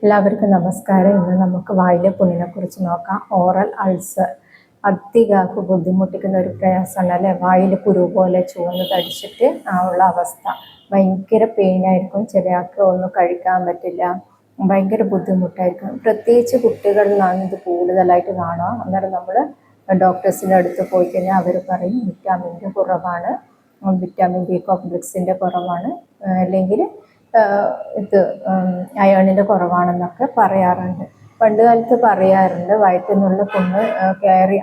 എല്ലാവർക്കും നമസ്കാരം. ഇന്ന് നമുക്ക് വായിലെ പുണ്ണിനെ കുറിച്ച് നോക്കാം. ഓറൽ അൾസർ അധികാർക്ക് ബുദ്ധിമുട്ടിക്കുന്ന ഒരു പ്രയാസമാണ് അല്ലേ. വായിൽ കുരു പോലെ ചുവന്ന് തടിച്ചിട്ട് ഉള്ള അവസ്ഥ ഭയങ്കര പെയിനായിരിക്കും. ചില ആൾക്ക് ഒന്നും കഴിക്കാൻ പറ്റില്ല, ഭയങ്കര ബുദ്ധിമുട്ടായിരിക്കും. പ്രത്യേകിച്ച് കുട്ടികളിലാണ് ഇത് കൂടുതലായിട്ട് കാണുക. അന്നേരം നമ്മൾ ഡോക്ടേഴ്സിൻ്റെ അടുത്ത് പോയി കഴിഞ്ഞാൽ അവർ പറയും വിറ്റാമിൻ്റെ കുറവാണ്, വിറ്റാമിൻ ബി കോംപ്ലക്സിൻ്റെ കുറവാണ്, അല്ലെങ്കിൽ ഇത് അയേണിൻ്റെ കുറവാണെന്നൊക്കെ പറയാറുണ്ട്. പണ്ട് കാലത്ത് പറയാറുണ്ട് വയറ്റിൽ നിന്നുള്ള പുണ്ണ്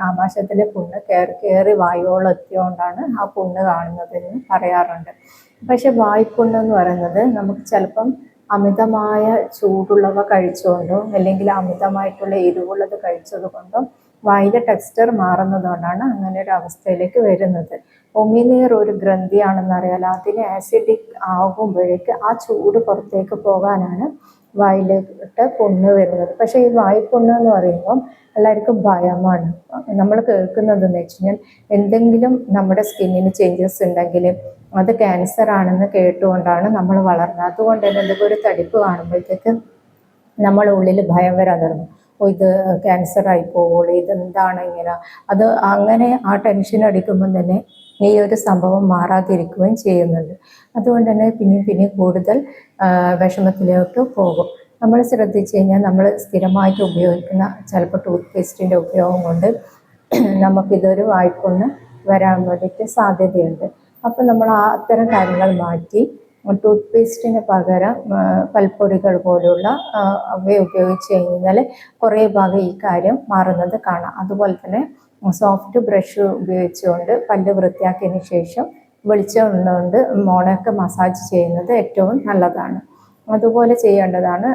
ആമാശയത്തിലെ പുണ്ണ് കയറി വായുവോളം എത്തിയോണ്ടാണ് ആ പുണ്ണ് കാണുന്നതെന്ന് പറയാറുണ്ട്. പക്ഷെ വായ്പുണ്ണ് എന്ന് പറയുന്നത് നമുക്ക് ചിലപ്പം അമിതമായ ചൂടുള്ളവ കഴിച്ചുകൊണ്ടോ അല്ലെങ്കിൽ അമിതമായിട്ടുള്ള എരിവുള്ളത് കഴിച്ചത് കൊണ്ടോ വായിലെ ടെക്സ്ചർ മാറുന്നതുകൊണ്ടാണ് അങ്ങനെ ഒരു അവസ്ഥയിലേക്ക് വരുന്നത്. ഉമിനീർ ഒരു ഗ്രന്ഥിയാണെന്നറിയാലോ. അതിന് ആസിഡിക് ആകുമ്പോഴേക്ക് ആ ചൂട് പുറത്തേക്ക് പോകാനാണ് വായിലിട്ട് പുണ്ണ് വരുന്നത്. പക്ഷേ ഈ വായ്പുണ്ണ് എന്ന് പറയുമ്പം എല്ലാവർക്കും ഭയമാണ്. നമ്മൾ കേൾക്കുന്നതെന്ന് വെച്ച് കഴിഞ്ഞാൽ എന്തെങ്കിലും നമ്മുടെ സ്കിന്നിന് ചേഞ്ചസ് ഉണ്ടെങ്കിൽ അത് ക്യാൻസർ ആണെന്ന് കേട്ടുകൊണ്ടാണ് നമ്മൾ വളർന്നത്. അതുകൊണ്ട് തന്നെ എന്തെങ്കിലും ഒരു തടിപ്പ് കാണുമ്പോഴത്തേക്ക് നമ്മളെ ഉള്ളിൽ ഭയം വരാൻ തുടങ്ങും. ഇത് ക്യാൻസർ ആയി പോകുള്ളൂ, ഇതെന്താണ് ഇങ്ങനെ. അത് അങ്ങനെ ആ ടെൻഷൻ അടിക്കുമ്പം തന്നെ ഈ ഒരു സംഭവം മാറാതിരിക്കുകയും ചെയ്യുന്നുണ്ട്. അതുകൊണ്ട് തന്നെ പിന്നെയും കൂടുതൽ വിഷമത്തിലോട്ട് പോകും. നമ്മൾ ശ്രദ്ധിച്ചു കഴിഞ്ഞാൽ നമ്മൾ സ്ഥിരമായിട്ട് ഉപയോഗിക്കുന്ന ചിലപ്പോൾ ടൂത്ത് പേസ്റ്റിൻ്റെ ഉപയോഗം കൊണ്ട് നമുക്കിതൊരു വായ്പുണ്ണ് വരാൻ വേണ്ടിയിട്ട് സാധ്യതയുണ്ട്. അപ്പോൾ നമ്മൾ അത്തരം കാര്യങ്ങൾ മാറ്റി ടൂത്ത് പേസ്റ്റിന് പകരം പൽപ്പൊടികൾ പോലുള്ള അവ ഉപയോഗിച്ച് കഴിഞ്ഞാൽ കുറേ ഭാഗം ഈ കാര്യം മാറുന്നത് കാണാം. അതുപോലെ തന്നെ സോഫ്റ്റ് ബ്രഷ് ഉപയോഗിച്ചുകൊണ്ട് പല്ല് വൃത്തിയാക്കിയതിന് ശേഷം വെളിച്ചെണ്ണ കൊണ്ട് മോണയൊക്കെ മസാജ് ചെയ്യുന്നത് ഏറ്റവും നല്ലതാണ്. അതുപോലെ ചെയ്യേണ്ടതാണ്.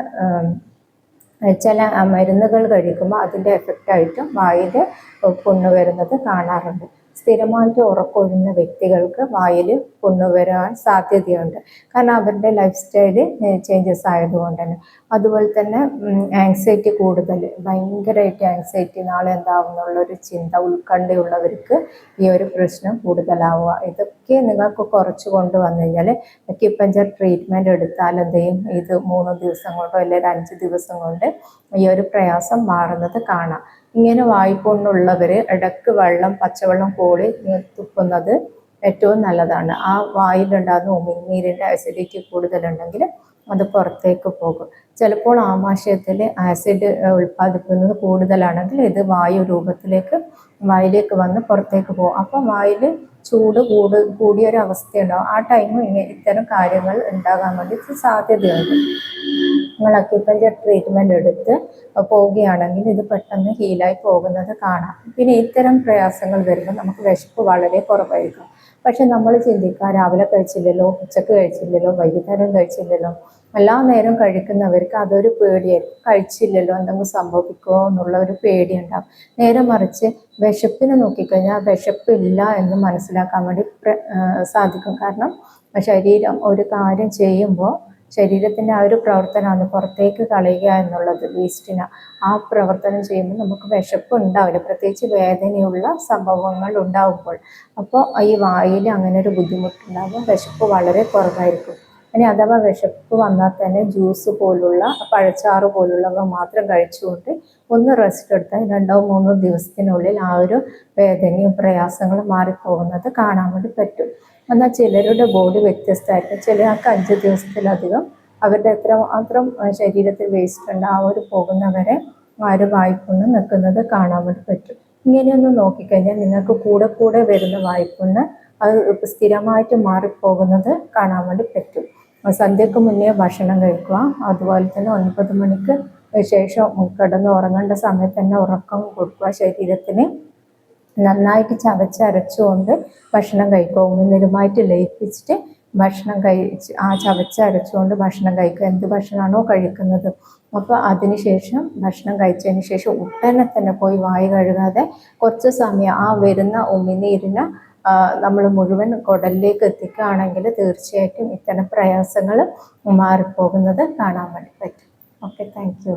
ചില മരുന്നുകൾ കഴിക്കുമ്പോൾ അതിൻ്റെ എഫക്റ്റായിട്ടും വായിൽ പുണ്ണ് വരുന്നത് കാണാറുണ്ട്. സ്ഥിരമായിട്ട് ഉറക്കമൊഴിയുന്ന വ്യക്തികൾക്ക് വായിൽ പുണ്ണ് വരാൻ സാധ്യതയുണ്ട്. കാരണം അവരുടെ ലൈഫ് സ്റ്റൈല് ചേഞ്ചസ് ആയതുകൊണ്ട് തന്നെ. അതുപോലെ തന്നെ ആങ്സൈറ്റി കൂടുതൽ, ഭയങ്കരമായിട്ട് ആങ്സൈറ്റി, നാളെ എന്താവുന്നുള്ളൊരു ചിന്ത, ഉത്കണ്ഠയുള്ളവർക്ക് ഈ ഒരു പ്രശ്നം കൂടുതലാവുക. ഇതൊക്കെ നിങ്ങൾക്ക് കുറച്ച് കൊണ്ടുവന്നു കഴിഞ്ഞാൽ അക്യുപഞ്ചർ ട്രീറ്റ്മെൻറ്റ് എടുത്താൽ എന്ത് ചെയ്യും, ഇത് 3 ദിവസം കൊണ്ടോ അല്ലെങ്കിൽ 5 ദിവസം കൊണ്ട് ഈ ഒരു പ്രയാസം മാറുന്നത് കാണാം. ഇങ്ങനെ വായ്പുണ്ണുള്ളവർ ഇടയ്ക്ക് പച്ചവെള്ളം കോളി തുപ്പുന്നത് ഏറ്റവും നല്ലതാണ്. ആ വായിലുണ്ടാകുന്ന ഉമിനീരിൻ്റെ ആസിഡിറ്റി കൂടുതലുണ്ടെങ്കിൽ അത് പുറത്തേക്ക് പോകും. ചിലപ്പോൾ ആമാശയത്തിൽ ആസിഡ് ഉൽപ്പാദിപ്പിക്കുന്നത് കൂടുതലാണെങ്കിൽ ഇത് വായിലേക്ക് വന്ന് പുറത്തേക്ക് പോകും. അപ്പം വായിൽ ചൂട് കൂടിയൊരവസ്ഥയുണ്ടാകും. ആ ടൈമിൽ ഇത്തരം കാര്യങ്ങൾ ഉണ്ടാകാൻ വേണ്ടി സാധ്യതയുണ്ട്. നിങ്ങൾ അക്യുപഞ്ചർ ട്രീറ്റ്മെൻറ്റ് എടുത്ത് പോവുകയാണെങ്കിൽ ഇത് പെട്ടെന്ന് ഹീലായി പോകുന്നത് കാണാം. പിന്നെ ഇത്തരം പ്രയാസങ്ങൾ വരുമ്പോൾ നമുക്ക് വിശപ്പ് വളരെ കുറവായിരിക്കും. പക്ഷെ നമ്മൾ ചിന്തിക്കുക, രാവിലെ കഴിച്ചില്ലല്ലോ, ഉച്ചക്ക് കഴിച്ചില്ലല്ലോ, വൈകുന്നേരം കഴിച്ചില്ലല്ലോ, എല്ലാ നേരം കഴിക്കുന്നവർക്ക് അതൊരു പേടിയായിരിക്കും. കഴിച്ചില്ലല്ലോ, എന്തെങ്കിലും സംഭവിക്കുമോ എന്നുള്ള ഒരു പേടിയുണ്ടാകും. നേരെ മറിച്ച് വിശപ്പിനെ നോക്കിക്കഴിഞ്ഞാൽ വിശപ്പില്ല എന്ന് മനസ്സിലാക്കാൻ വേണ്ടി സാധിക്കും. കാരണം ശരീരം ഒരു കാര്യം ചെയ്യുമ്പോൾ ശരീരത്തിൻ്റെ ആ ഒരു പ്രവർത്തനമാണ് പുറത്തേക്ക് കളയുക എന്നുള്ളത്, വേസ്റ്റിന്. ആ പ്രവർത്തനം ചെയ്യുമ്പോൾ നമുക്ക് വിശപ്പ് ഉണ്ടാവില്ല, പ്രത്യേകിച്ച് വേദനയുള്ള സംഭവങ്ങൾ ഉണ്ടാകുമ്പോൾ. അപ്പോൾ ഈ വായിൽ അങ്ങനെ ഒരു ബുദ്ധിമുട്ടുണ്ടാകുമ്പോൾ വിശപ്പ് വളരെ കുറവായിരിക്കും. ഇനി അഥവാ വിശപ്പ് വന്നാൽ തന്നെ ജ്യൂസ് പോലുള്ള പഴച്ചാറ് പോലുള്ളവ മാത്രം കഴിച്ചുകൊണ്ട് ഒന്ന് റെസ്റ്റ് എടുത്താൽ 2-3 ദിവസത്തിനുള്ളിൽ ആ ഒരു വേദനയും പ്രയാസങ്ങളും മാറിപ്പോകുന്നത് കാണാൻ വേണ്ടി പറ്റും. എന്നാൽ ചിലരുടെ ബോഡി വ്യത്യസ്തമായിരിക്കും. ചിലർക്ക് 5 ദിവസത്തിലധികം അവരുടെ എത്രമാത്രം ശരീരത്തിൽ വേസ്റ്റ് ഉണ്ട് ആ ഒരു പോകുന്നവരെ ആ ഒരു വായ്പുണ്ണ് നിൽക്കുന്നത് കാണാൻ വേണ്ടി പറ്റും. ഇങ്ങനെയൊന്ന് നോക്കിക്കഴിഞ്ഞാൽ നിങ്ങൾക്ക് കൂടെ വരുന്ന വായ്പുണ്ണ് അത് സ്ഥിരമായിട്ട് മാറിപ്പോകുന്നത് കാണാൻ വേണ്ടി പറ്റും. സന്ധ്യക്ക് മുന്നേ ഭക്ഷണം കഴിക്കുക. അതുപോലെ തന്നെ 9 മണിക്ക് ശേഷം കിടന്ന് ഉറങ്ങേണ്ട സമയത്ത് തന്നെ ഉറക്കം കൊടുക്കുക. ശരീരത്തിന് നന്നായിട്ട് ചവച്ചരച്ചുകൊണ്ട് ഭക്ഷണം കഴിക്കുക. ഉമിനീരുമായിട്ട് ലയിപ്പിച്ചിട്ട് ഭക്ഷണം കഴിച്ച് ആ ചവച്ചരച്ചുകൊണ്ട് ഭക്ഷണം കഴിക്കുക. എന്ത് ഭക്ഷണമാണോ കഴിക്കുന്നത് അപ്പോൾ അതിനുശേഷം ഭക്ഷണം കഴിച്ചതിന് ശേഷം ഉടനെ തന്നെ പോയി വായ കഴുകാതെ കുറച്ച് സമയം ആ വരുന്ന ഉമിനീരിനെ നമ്മൾ മുഴുവൻ കുടലിലേക്ക് എത്തിക്കുകയാണെങ്കിൽ തീർച്ചയായിട്ടും ഇത്തരം പ്രയാസങ്ങൾ മാറിപ്പോകുന്നത് കാണാൻ വേണ്ടി പറ്റും. Okay, thank you.